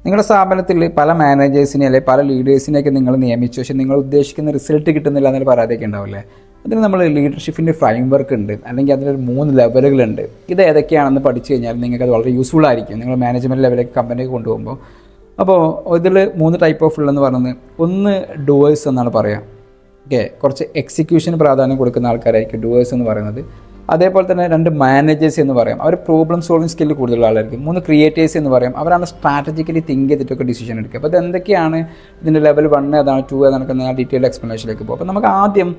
നിങ്ങളുടെ സ്ഥാപനത്തിൽ പല മാനേജേഴ്സിനെ അല്ലെങ്കിൽ പല ലീഡേഴ്സിനെയൊക്കെ നിങ്ങൾ നിയമിച്ചു, പക്ഷേ നിങ്ങൾ ഉദ്ദേശിക്കുന്ന റിസൾട്ട് കിട്ടുന്നില്ല എന്നൊരു പരാതിയൊക്കെ ഉണ്ടാവില്ലേ? അതിന് നമ്മൾ ലീഡർഷിപ്പിൻ്റെ ഫ്രെയിം വർക്ക് ഉണ്ട്, അല്ലെങ്കിൽ അതിനൊരു 3 ലെവലുകളുണ്ട്. ഇത് ഏതൊക്കെയാണെന്ന് പഠിച്ചു കഴിഞ്ഞാൽ നിങ്ങൾക്ക് അത് വളരെ യൂസ്ഫുൾ ആയിരിക്കും നിങ്ങൾ മാനേജ്മെൻറ്റ് ലെവലിലേക്ക് കമ്പനിക്ക് കൊണ്ടുപോകുമ്പോൾ. അപ്പോൾ ഇതിൽ 3 ടൈപ്പ് ഓഫ് ഉള്ളതെന്ന് പറയുന്നത്, ഒന്ന് ഡൂവേഴ്സ് എന്നാണ് പറയുക. ഓക്കെ, കുറച്ച് എക്സിക്യൂഷന് പ്രാധാന്യം കൊടുക്കുന്ന ആൾക്കാരായിരിക്കും ഡൂവേഴ്സ് എന്ന് പറയുന്നത്. അതേപോലെ തന്നെ 2 മാനേജേഴ്സ് എന്ന് പറയാം, അവർ പ്രോബ്ലം സോൾവിങ് സ്കില്ല് കൂടുതലുള്ള ആളായിരിക്കും. 3 ക്രിയേറ്റേഴ്സ് എന്ന് പറയാം, അവരാണ് സ്ട്രാറ്റജിക്കലി തിങ്ക് ചെയ്തിട്ടൊക്കെ ഡിസിഷൻ എടുക്കുക. അപ്പോൾ ഇതെന്തൊക്കെയാണ് ഇതിൻ്റെ ലെവൽ 1 ഏതാണ് 2 ഏതാണ് ഡീറ്റെയിൽഡ് എക്സ്പ്ലനേഷനിലേക്ക് പോകും. അപ്പോൾ നമുക്ക് ആദ്യം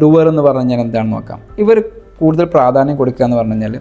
ഡുവർ എന്ന് പറഞ്ഞു കഴിഞ്ഞാൽ എന്താണെന്ന് നോക്കാം. ഇവർ കൂടുതൽ പ്രാധാന്യം കൊടുക്കുക എന്ന് പറഞ്ഞു കഴിഞ്ഞാൽ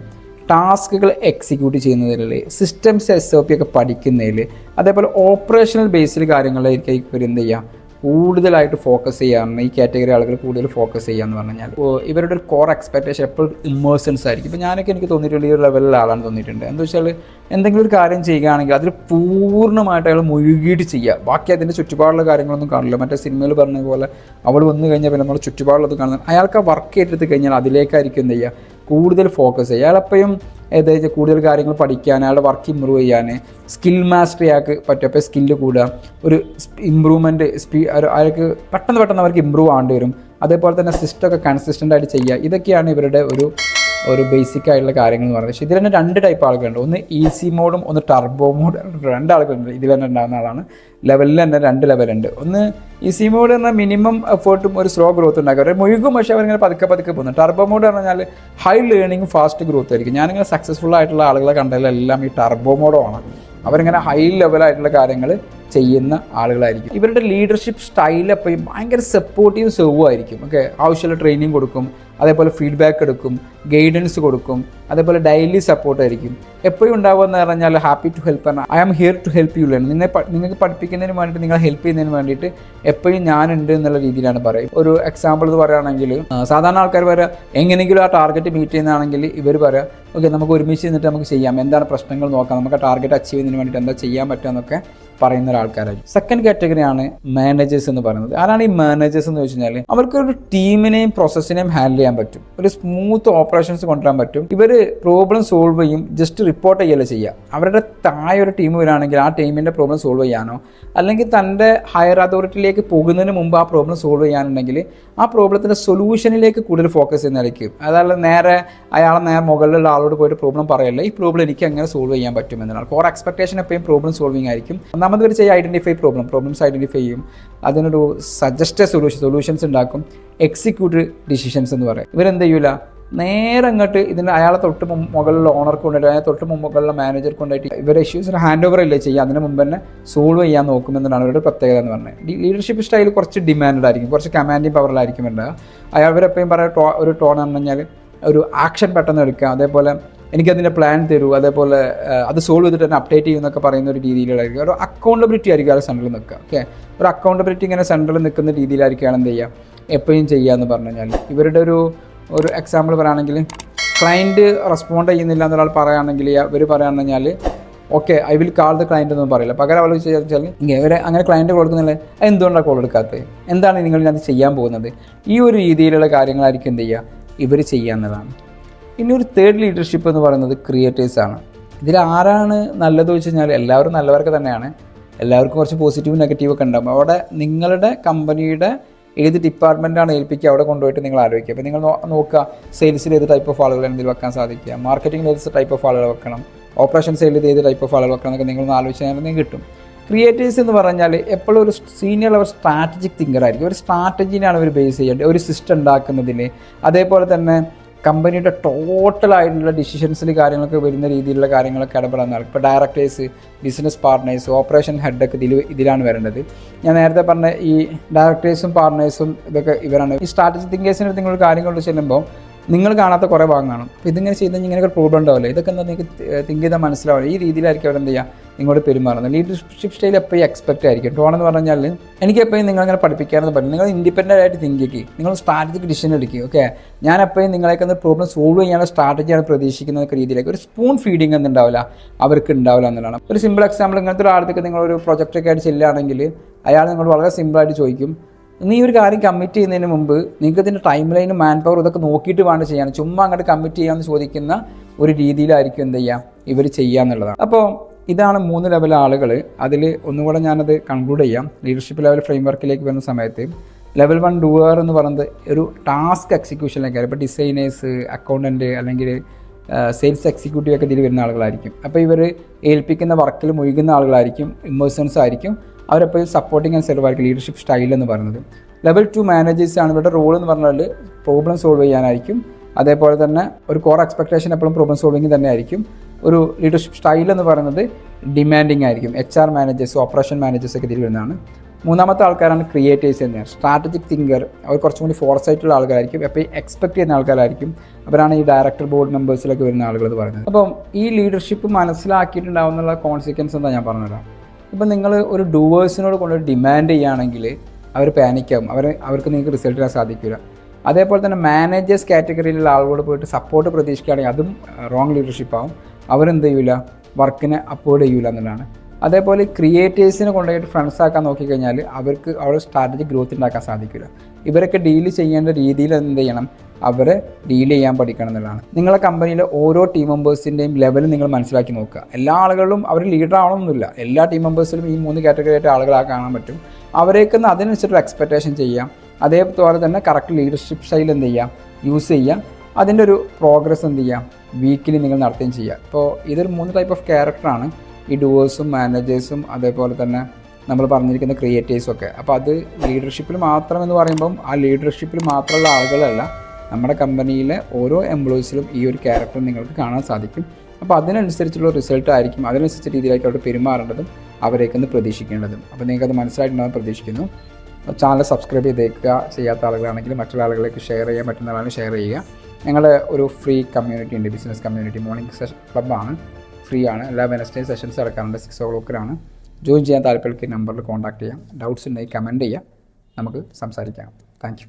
ടാസ്കുകൾ എക്സിക്യൂട്ട് ചെയ്യുന്നതിൽ, സിസ്റ്റംസ് SOP ഒക്കെ പഠിക്കുന്നതിൽ, അതേപോലെ ഓപ്പറേഷണൽ ബേസിൽ കാര്യങ്ങളിലേക്ക് ഇവർ എന്ത് ചെയ്യുക, കൂടുതലായിട്ട് ഫോക്കസ് ചെയ്യാറുണ്ട്. ഈ കാറ്റഗറി ആളുകൾ കൂടുതൽ ഫോക്കസ് ചെയ്യുക എന്ന് പറഞ്ഞു കഴിഞ്ഞാൽ ഇവരുടെ ഒരു കോർ എക്സ്പെക്റ്റേഷൻ എപ്പോഴും ഇമേഴ്സൻസ് ആയിരിക്കും. ഇപ്പോൾ എനിക്ക് തോന്നിയിട്ടുണ്ട് ഈ ഒരു ലെവലിലുള്ള ആളാണ് തോന്നിയിട്ടുണ്ട്. എന്താ വെച്ചാൽ എന്തെങ്കിലും ഒരു കാര്യം ചെയ്യുകയാണെങ്കിൽ അതിൽ പൂർണ്ണമായിട്ട് അയാൾ മുഴുകിയിട്ട് ചെയ്യുക, ബാക്കി അതിൻ്റെ ചുറ്റുപാടുള്ള കാര്യങ്ങളൊന്നും കാണില്ല. മറ്റേ സിനിമയിൽ പറഞ്ഞ പോലെ അവൾ വന്നു കഴിഞ്ഞാൽ പിന്നെ നമ്മൾ ചുറ്റുപാടുള്ളത് കാണുന്നത്, അയാൾക്ക് ആ വർക്ക് ഏറ്റെടുത്ത് കഴിഞ്ഞാൽ അതിലേക്കായിരിക്കും എന്ത് ചെയ്യുക, കൂടുതൽ ഫോക്കസ് ചെയ്യുക. അയാളെപ്പോഴും ഏതായാലും കൂടുതൽ കാര്യങ്ങൾ പഠിക്കാൻ, അയാളുടെ വർക്ക് ഇമ്പ്രൂവ് ചെയ്യാൻ, സ്കിൽ മാസ്റ്ററി ആൾക്ക് പറ്റും. അപ്പോൾ സ്കില്ല് കൂടുക, ഒരു ഇമ്പ്രൂവ്മെൻറ്റ് അയാൾക്ക് പെട്ടെന്ന് അവർക്ക് ഇമ്പ്രൂവ് ആവേണ്ടി വരും. അതേപോലെ തന്നെ സിസ്റ്റമൊക്കെ കൺസിസ്റ്റൻ്റ് ആയിട്ട് ചെയ്യുക. ഇതൊക്കെയാണ് ഇവരുടെ ഒരു ബേസിക് ആയിട്ടുള്ള കാര്യങ്ങൾ എന്ന് പറയുന്നത്. പക്ഷേ ഇതിൽ തന്നെ 2 ടൈപ്പ് ആളുകളുണ്ട്, ഒന്ന് ഈസി മോഡും ഒന്ന് ടർബോ മോഡ്. 2 ആളുകളുണ്ട് ഇതിൽ തന്നെ ഉണ്ടാകുന്ന ആളാണ്. ലെവലിൽ തന്നെ 2 ലെവലുണ്ട്. ഒന്ന് ഈസി മോഡ് പറഞ്ഞാൽ മിനിമം എഫേർട്ടും ഒരു സ്ലോ ഗ്രോത്ത് ഉണ്ടാക്കുക, അവർ മുഴുകും, പക്ഷേ അവരിങ്ങനെ പതുക്കെ പോകുന്നു. ടർബോ മോഡ് പറഞ്ഞാൽ ഹൈ ലേണിങ്ങും ഫാസ്റ്റ് ഗ്രോത്ത് ആയിരിക്കും. ഞാനിങ്ങനെ സക്സസ്ഫുൾ ആയിട്ടുള്ള ആളുകളെ കണ്ടതിലെല്ലാം ഈ ടർബോ മോഡാണ്. അവരിങ്ങനെ ഹൈ ലെവലായിട്ടുള്ള കാര്യങ്ങൾ ചെയ്യുന്ന ആളുകളായിരിക്കും. ഇവരുടെ ലീഡർഷിപ്പ് സ്റ്റൈൽ എപ്പോഴും ഭയങ്കര സപ്പോർട്ടീവ് ആയിരിക്കും. ഓക്കെ, ആവശ്യമുള്ള ട്രെയിനിങ് കൊടുക്കും, അതേപോലെ ഫീഡ്ബാക്ക് എടുക്കും, ഗൈഡൻസ് കൊടുക്കും, അതേപോലെ ഡെയിലി സപ്പോർട്ട് ആയിരിക്കും. എപ്പോഴും ഉണ്ടാവുമെന്ന് പറഞ്ഞാൽ ഹാപ്പി ടു ഹെൽപ്പ് പറഞ്ഞാൽ I am here to help you learn. നിങ്ങൾക്ക് പഠിപ്പിക്കുന്നതിന് വേണ്ടിയിട്ട്, നിങ്ങളെ ഹെൽപ്പ് ചെയ്യുന്നതിന് വേണ്ടിയിട്ട് എപ്പോഴും ഞാനുണ്ട് എന്നുള്ള രീതിയിലാണ് പറയും. ഒരു എക്സാമ്പിൾ എന്ന് പറയുകയാണെങ്കിൽ, സാധാരണ ആൾക്കാർ പറയാം എങ്ങനെയെങ്കിലും ആ ടാർഗറ്റ് മീറ്റ് ചെയ്യുന്നതാണെങ്കിൽ ഇവർ പറയാം ഓക്കെ നമുക്ക് ഒരുമിച്ച് നിന്നിട്ട് നമുക്ക് ചെയ്യാം, എന്താണ് പ്രശ്നങ്ങൾ നോക്കാം, നമുക്ക് ആ ടാർഗറ്റ് അച്ചീവ് ചെയ്യുന്നതിന് വേണ്ടിയിട്ട് എന്താ ചെയ്യാൻ പറ്റുക എന്നൊക്കെ പറയുന്ന ഒരാൾക്കാരായിരിക്കും. സെക്കൻഡ് കാറ്റഗറിയാണ് മാനേജേഴ്സ് എന്ന് പറയുന്നത്. ആരാണ് ഈ മാനേജേഴ്സ് എന്ന് വെച്ച് കഴിഞ്ഞാൽ അവർക്ക് ഒരു ടീമിനെയും പ്രോസസ്സിനെയും ഹാൻഡിൽ ചെയ്യാൻ പറ്റും, ഒരു സ്മൂത്ത് ഓപ്പറേഷൻസ് കൊണ്ടുവരാൻ പറ്റും. ഇവർ പ്രോബ്ലം സോൾവ് ചെയ്യും, ജസ്റ്റ് റിപ്പോർട്ട് ചെയ്യല്ല ചെയ്യുക. അവരുടെ താഴെ ഒരു ടീം വരികയാണെങ്കിൽ ആ ടീമിൻ്റെ പ്രോബ്ലം സോൾവ് ചെയ്യാനോ, അല്ലെങ്കിൽ തൻ്റെ ഹയർ അതോറിറ്റിയിലേക്ക് പോകുന്നതിന് മുമ്പ് ആ പ്രോബ്ലം സോൾവ് ചെയ്യാനുണ്ടെങ്കിൽ ആ പ്രോബ്ലത്തിൻ്റെ സൊല്യൂഷനിലേക്ക് കൂടുതൽ ഫോക്കസ് ചെയ്യുന്നതായിരിക്കും. അതായത് നേരെ മുകളിലുള്ള ആളോട് പോയിട്ട് പ്രോബ്ലം പറയല്ല, ഈ പ്രോബ്ലം എനിക്ക് എങ്ങനെ സോൾവ് ചെയ്യാൻ പറ്റും എന്നതാണ്. കോർ എക്സ്പെക്ടേഷൻ എപ്പോഴും പ്രോബ്ലം സോൾവിങ് ആയിരിക്കും. ഒന്നാമത് ഇവർ ഐഡൻറ്റിഫൈ പ്രോബ്ലംസ് ഐഡൻറ്റിഫൈ ചെയ്യും, അതിനൊരു സജസ്റ്റഡ് സൊല്യൂഷൻസ് ഉണ്ടാക്കും, എക്സിക്യൂട്ടീവ് ഡിസിഷൻസ് എന്ന് പറയും. ഇവരെന്ത് ചെയ്യൂല, നേരെ അങ്ങോട്ട് അയാളെ തൊട്ട് മുകളിലുള്ള ഓണർക്ക് കൊണ്ടായിട്ട്, അയാളെ തൊട്ട് മുകളിലുള്ള മാനേജർ കൊണ്ടായിട്ട് ഇവരുടെ ഇഷ്യൂസിന് ഹാൻഡ് ഓവർ ഇല്ലേ ചെയ്യുക, അതിന് മുമ്പ് തന്നെ സോൾവ് ചെയ്യാൻ നോക്കുമെന്നാണ് അവരുടെ പ്രത്യേകത എന്ന് പറഞ്ഞത്. ലീഡർഷിപ്പ് സ്റ്റൈൽ കുറച്ച് ഡിമാൻഡ് ആയിരിക്കും, കുറച്ച് കമാൻഡിങ് പവറിലായിരിക്കും ഉണ്ടാകുക. അവരെപ്പോഴും പറയുക ഒരു ടോൺ എന്ന് പറഞ്ഞാൽ ഒരു ആക്ഷൻ പെട്ടെന്ന് എടുക്കുക, അതേപോലെ എനിക്കതിൻ്റെ പ്ലാൻ തരൂ, അതേപോലെ അത് സോൾവ് ചെയ്തിട്ട് തന്നെ അപ്ഡേറ്റ് ചെയ്യുന്നൊക്കെ പറയുന്ന ഒരു രീതിയിലായിരിക്കും. ഒരു അക്കൗണ്ടബിലിറ്റി ആയിരിക്കും അയാൾ സെൻട്രൽ നിൽക്കുക. ഓക്കെ, ഒരു അക്കൗണ്ടബിലിറ്റി ഇങ്ങനെ സെൻട്രൽ നിൽക്കുന്ന രീതിയിലായിരിക്കുകയാണ് എന്ത് ചെയ്യുക, എപ്പോഴും ചെയ്യുക എന്ന് പറഞ്ഞു കഴിഞ്ഞാൽ. ഇവരുടെ ഒരു എക്സാമ്പിൾ പറയുകയാണെങ്കിൽ, ക്ലയൻറ്റ് റെസ്പോണ്ട് ചെയ്യുന്നില്ല എന്നൊരാൾ പറയുകയാണെങ്കിൽ ഇവർ പറയുകയാണെന്ന് കഴിഞ്ഞാൽ okay I will call the client എന്ന് പറയില്ല, പകരം അവർ വെച്ചാൽ ഇവർ അങ്ങനെ ക്ലയൻറ്റ് കൊടുക്കുന്നില്ല, എന്തുകൊണ്ടാണ് കോൾ എടുക്കാത്തത്, എന്താണ് നിങ്ങൾ അത് ചെയ്യാൻ പോകുന്നത്, ഈ ഒരു രീതിയിലുള്ള കാര്യങ്ങളായിരിക്കും എന്ത് ചെയ്യുക ഇവർ ചെയ്യുക എന്നതാണ്. ഇനി ഒരു തേർഡ് ലീഡർഷിപ്പ് എന്ന് പറയുന്നത് ക്രിയേറ്റേഴ്സാണ്. ഇതിൽ ആരാണ് നല്ലത് വെച്ച് കഴിഞ്ഞാൽ എല്ലാവരും നല്ലവർക്ക് തന്നെയാണ്, എല്ലാവർക്കും കുറച്ച് പോസിറ്റീവ് നെഗറ്റീവ് ഒക്കെ ഉണ്ടാകും. അവിടെ നിങ്ങളുടെ കമ്പനിയുടെ ഏത് ഡിപ്പാർട്ട്മെൻറ്റാണ് ഏൽപ്പിക്കുക അവിടെ കൊണ്ടുപോയിട്ട് നിങ്ങൾ ആലോചിക്കുക. അപ്പോൾ നിങ്ങൾ നോക്കുക സെയിൽസിൽ ഏത് ടൈപ്പ് ഓഫ് ആളുകൾ എന്തെങ്കിലും വെക്കാൻ സാധിക്കുക, മാർക്കറ്റിംഗിൽ ഏത് ടൈപ്പ് ഓഫ് ആളുകൾ വെക്കണം, ഓപ്പറേഷൻ സൈഡിൽ ഏത് ടൈപ്പ് ഓഫ് ആളുകൾ വെക്കണം എന്നൊക്കെ നിങ്ങളൊന്ന് ആലോചിച്ചാൽ നിങ്ങൾക്ക് കിട്ടും. ക്രിയേറ്റേഴ്സ് എന്ന് പറഞ്ഞാൽ എപ്പോഴും ഒരു സീനിയർ ലെവൽ സ്ട്രാറ്റജിക് തിങ്കർ ആയിരിക്കും. ഒരു സ്ട്രാറ്റജിനാണ് അവർ ബേസ് ചെയ്യേണ്ടത്, ഒരു സിസ്റ്റം ഉണ്ടാക്കുന്നതിന്, അതേപോലെ തന്നെ കമ്പനിയുടെ ടോട്ടലായിട്ടുള്ള ഡിസിഷൻസിൽ കാര്യങ്ങളൊക്കെ വരുന്ന രീതിയിലുള്ള കാര്യങ്ങളൊക്കെ ഇടപെടുന്ന ആൾ. ഇപ്പോൾ ഡയറക്ടേഴ്സ്, ബിസിനസ് പാർട്ട്നേഴ്സ്, ഓപ്പറേഷൻ ഹെഡൊക്കെ ഇതിലാണ് വരേണ്ടത്. ഞാൻ നേരത്തെ പറഞ്ഞ ഈ ഡയറക്ടേഴ്സും പാർട്ട്നേഴ്സും ഇതൊക്കെ ഇവരാണ്. ഈ സ്ട്രാറ്റജി തിങ്കേഴ്സിന് നിങ്ങൾ കാര്യങ്ങൾ ചെല്ലുമ്പോൾ നിങ്ങൾ കാണാത്ത കുറേ ഭാഗം കാണും. അപ്പോൾ ഇതിങ്ങനെ ചെയ്താൽ ഇങ്ങനെയൊക്കെ പ്രോബ്ലം ഉണ്ടാവില്ല, ഇതൊക്കെ എന്താ നിങ്ങൾക്ക് തിങ്ക് ചെയ്താൽ മനസ്സിലാവില്ല. ഈ രീതിയിലായിരിക്കും അവരെന്ത് ചെയ്യുക നിങ്ങളോട് പെരുമാറുന്നത്. ലീഡർഷിപ്പ് സ്റ്റൈൽ എപ്പോഴും എക്സ്പെക്റ്റ് ആയിരിക്കും. ടോണെന്ന് പറഞ്ഞാൽ എനിക്ക് എപ്പോഴും നിങ്ങളങ്ങനെ പഠിപ്പിക്കാനെന്ന് പറയും, നിങ്ങൾ ഇൻഡിപെൻഡൻ്റ് ആയിട്ട് തിങ്ക് ചെയ്യുക, നിങ്ങൾ സ്ട്രാറ്റജിക് ഡിസിഷൻ എടുക്കുക. ഓക്കെ, ഞാൻ എപ്പോഴും നിങ്ങളേക്കൊന്ന് പ്രോബ്ലം സോൾവ് ചെയ്യാനുള്ള സ്ട്രാറ്റജിയാണ് പ്രതീക്ഷിക്കുന്ന രീതിയിലേക്ക്. ഒരു സ്പൂൺ ഫീഡിങ് ഒന്നും ഉണ്ടാവില്ല, അവർക്ക് ഉണ്ടാവില്ല എന്നുള്ളതാണ്. ഒരു സിമ്പിൾ എക്സാമ്പിൾ, ഇങ്ങനത്തെ ഒരാളത്തേക്ക് നിങ്ങളൊരു പ്രൊജക്റ്റൊക്കെ ആയിട്ട് ചെല്ലുകയാണെങ്കിൽ അയാൾ നിങ്ങൾ വളരെ സിമ്പിളായിട്ട് ചോദിക്കും, നീ ഒരു കാര്യം കമ്മിറ്റ് ചെയ്യുന്നതിന് മുമ്പ് നിങ്ങൾക്ക് ഇതിൻ്റെ ടൈം ലൈനും മാൻ പവർ ഇതൊക്കെ നോക്കിയിട്ട് വേണ്ട ചെയ്യാൻ, ചുമ്മാ അങ്ങോട്ട് കമ്മിറ്റ് ചെയ്യാമെന്ന് ചോദിക്കുന്ന ഒരു രീതിയിലായിരിക്കും എന്ത് ചെയ്യുക ഇവർ ചെയ്യുക എന്നുള്ളതാണ്. അപ്പോൾ ഇതാണ് 3 ലെവൽ ആളുകൾ. അതിൽ ഒന്നുകൂടെ ഞാനത് കൺക്ലൂഡ് ചെയ്യാം. ലീഡർഷിപ്പ് ലെവൽ ഫ്രെയിംവർക്കിലേക്ക് വരുന്ന സമയത്ത് ലെവൽ 1 ഡൂവർ എന്ന് പറയുന്നത് ഒരു ടാസ്ക് എക്സിക്യൂഷനിലേക്കാണ്. ഇപ്പോൾ ഡിസൈനേഴ്സ്, അക്കൗണ്ടൻറ്റ് അല്ലെങ്കിൽ സെയിൽസ് എക്സിക്യൂട്ടീവ് ഒക്കെ ഇതിൽ വരുന്ന ആളുകളായിരിക്കും. അപ്പോൾ ഇവർ ഏൽപ്പിക്കുന്ന വർക്കിൽ മുഴുകുന്ന ആളുകളായിരിക്കും, ഇമേഴ്സൺസ് ആയിരിക്കും. അവരെപ്പോഴും സപ്പോർട്ടിങ് ആൻഡ് സെർവ് ആയിരിക്കും ലീഡർഷിപ്പ് സ്റ്റൈൽ എന്ന് പറയുന്നത്. ലെവൽ 2 മാനേജേഴ്സ് ആണ്. ഇവരുടെ റോൾ എന്ന് പറഞ്ഞാൽ പ്രോബ്ലം സോൾവ് ചെയ്യാനായിരിക്കും. അതേപോലെ തന്നെ ഒരു കോർ എക്സ്പെക്ടേഷൻ എപ്പോഴും പ്രോബ്ലം സോൾവിങ് തന്നെ ആയിരിക്കും. ഒരു ലീഡർഷിപ്പ് സ്റ്റൈൽ എന്ന് പറയുന്നത് ഡിമാൻഡിങ് ആയിരിക്കും. HR മാനേജേഴ്സ്, ഓപ്പറേഷൻ മാനേജേഴ്സ് ഒക്കെ ഇതിൽ വരുന്നതാണ്. മൂന്നാമത്തെ ആൾക്കാരാണ് ക്രിയേറ്റേഴ്സ് തന്നെയാണ്. സ്ട്രാറ്റജിക് തിങ്കർ, അവർ കുറച്ചും കൂടി ഫോർസൈറ്റുള്ള ആൾക്കാരായിരിക്കും. എപ്പോഴും എക്സ്പെക്ട് ചെയ്യുന്ന ആൾക്കാരായിരിക്കും. അവരാണ് ഈ ഡയറക്ടർ ബോർഡ് മെമ്പേഴ്സിലൊക്കെ വരുന്ന ആളുകൾ എന്ന് പറയുന്നത്. അപ്പം ഈ ലീഡർഷിപ്പ് മനസ്സിലാക്കിയിട്ടുണ്ടാവുന്നുള്ള കോൺസിക്വൻസ് എന്താ ഞാൻ പറഞ്ഞുതരാം. ഇപ്പം നിങ്ങൾ ഒരു ഡൂവേഴ്സിനോട് കൊണ്ട് ഡിമാൻഡ് ചെയ്യുകയാണെങ്കിൽ അവർ പാനിക്കാവും. അവർക്ക് നിങ്ങൾക്ക് റിസൾട്ട് ചെയ്യാൻ സാധിക്കില്ല. അതേപോലെ തന്നെ മാനേജേഴ്സ് കാറ്റഗറിയിലുള്ള ആളുകളോട് പോയിട്ട് സപ്പോർട്ട് പ്രതീക്ഷിക്കുകയാണെങ്കിൽ അതും റോങ് ലീഡർഷിപ്പ് ആവും. അവരെന്ത് ചെയ്യില്ല, വർക്കിനെ അപ്പോർഡ് ചെയ്യില്ല എന്നുള്ളതാണ്. അതേപോലെ ക്രിയേറ്റേഴ്സിനെ കൊണ്ടുപോയിട്ട് ഫ്രണ്ട്സ് ആക്കാൻ നോക്കിക്കഴിഞ്ഞാൽ അവർക്ക് അവിടെ സ്ട്രാറ്റജിക് ഗ്രോത്ത് ഉണ്ടാക്കാൻ സാധിക്കില്ല. ഇവരൊക്കെ ഡീൽ ചെയ്യേണ്ട രീതിയിൽ എന്ത് ചെയ്യണം, അവരെ ഡീൽ ചെയ്യാൻ പഠിക്കണം എന്നുള്ളതാണ്. നിങ്ങളെ കമ്പനിയിലെ ഓരോ ടീം മെമ്പേഴ്സിൻ്റെയും ലെവൽ നിങ്ങൾ മനസ്സിലാക്കി നോക്കുക. എല്ലാ ആളുകളിലും അവർ ലീഡർ ആവണമെന്നില്ല. എല്ലാ ടീം മെമ്പേഴ്സിലും ഈ 3 കാറ്റഗറി ആയിട്ട് ആളുകളെ കാണാൻ പറ്റും. അവരേക്കൊന്ന് അതിനനുസരിച്ചുള്ള എക്സ്പെക്റ്റേഷൻ ചെയ്യാം. അതേപോലെ തന്നെ കറക്റ്റ് ലീഡർഷിപ്പ് സ്റ്റൈൽ എന്ത് ചെയ്യാം, യൂസ് ചെയ്യാം. അതിൻ്റെ ഒരു പ്രോഗ്രസ് എന്ത് ചെയ്യാം, വീക്കിലി നിങ്ങൾ നടത്തുകയും ചെയ്യുക. ഇപ്പോൾ ഇതൊരു 3 ടൈപ്പ് ഓഫ് ക്യാരക്ടറാണ്, ഈ ഡൂവേഴ്സും മാനേജേഴ്സും അതേപോലെ തന്നെ നമ്മൾ പറഞ്ഞിരിക്കുന്ന ക്രിയേറ്റേഴ്സും ഒക്കെ. അപ്പോൾ അത് ലീഡർഷിപ്പിൽ മാത്രം എന്ന് പറയുമ്പം ആ ലീഡർഷിപ്പിൽ മാത്രമുള്ള ആളുകളല്ല, നമ്മുടെ കമ്പനിയിലെ ഓരോ എംപ്ലോയീസിലും ഈ ഒരു ക്യാരക്ടർ നിങ്ങൾക്ക് കാണാൻ സാധിക്കും. അപ്പോൾ അതിനനുസരിച്ചുള്ള റിസൾട്ട് ആയിരിക്കും, അതിനനുസരിച്ച് രീതിയിലായിരിക്കും അവിടെ പെരുമാറേണ്ടതും അവരേക്കൊന്ന് പ്രതീക്ഷിക്കേണ്ടതും. അപ്പോൾ നിങ്ങൾക്കത് മനസ്സിലായിട്ടുണ്ടാകും പ്രതീക്ഷിക്കുന്നു. ചാനൽ സബ്സ്ക്രൈബ് ചെയ്തേക്കുക. ചെയ്യാത്ത ആളുകളാണെങ്കിൽ മറ്റുള്ള ആളുകളിലേക്ക് ഷെയർ ചെയ്യാൻ പറ്റുന്ന ആളാണ് ഷെയർ ചെയ്യുക. ഞങ്ങളുടെ ഒരു ഫ്രീ കമ്മ്യൂണിറ്റി ഉണ്ട്, ബിസിനസ് കമ്മ്യൂണിറ്റി. മോർണിംഗ് സെഷൻ ക്ലബ്ബാണ്, ഫ്രീ ആണ്. എല്ലാ വെനസ്ഡേ സെഷൻസ് നടക്കാറുണ്ട് 6 o'clock. ജോയിൻ ചെയ്യാൻ താല്പര്യമുള്ള നമ്പറിൽ കോൺടാക്ട് ചെയ്യാം. ഡൗട്ട്സ് ഉണ്ടെങ്കിൽ കമൻറ്റ് ചെയ്യാം, നമുക്ക് സംസാരിക്കാം. Thank you.